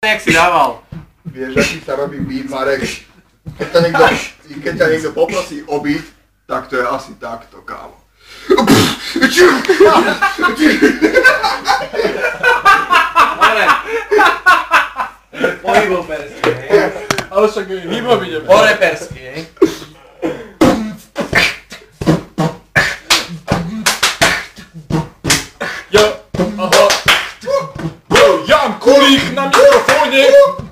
Jak si dával? Vieš, aký sa robí beat, Marek? Keď ťa niekto poprosí o beat, tak to je asi takto, kámo. Pohybopersky, hej? Ale však hip-hop ide. Porepersky, hej? Jan Kulík na mikrofóne,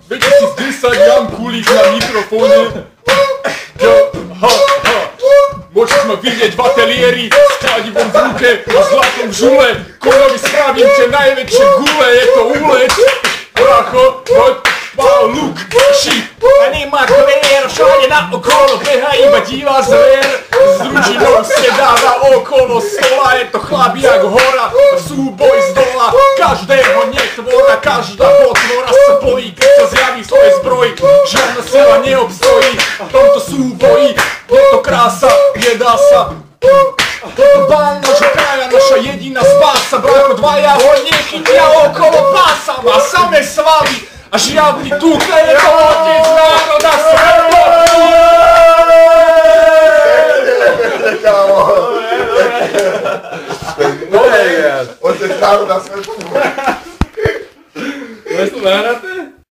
2010 Jan Kulík na mikrofóne. Môžeš ma vidieť v ateliéri, s kladivom v ruke a zlatom v žule. Koľovi spravím tie najväčšie gule, je to úlet. Bracho, poď, mal luk, šip. A nemá kvér, všade na okolo beha iba divá zver. S družinou sedáva okolo stola, je to chlap jak hora, súboj z dola. Každého netvora, každá potvora sa bojí, keď sa zjaví svoj zbroj. Žiadna sila neobstojí v tomto súboji, je to krása, nedá sa. Toto bán nášho kraja, naša jediná spása. Brácho, dvaja ho nechytia okolo pása. Má samé svaly a žiadny tuk, je to otec národa sveta. Otec národa sveta.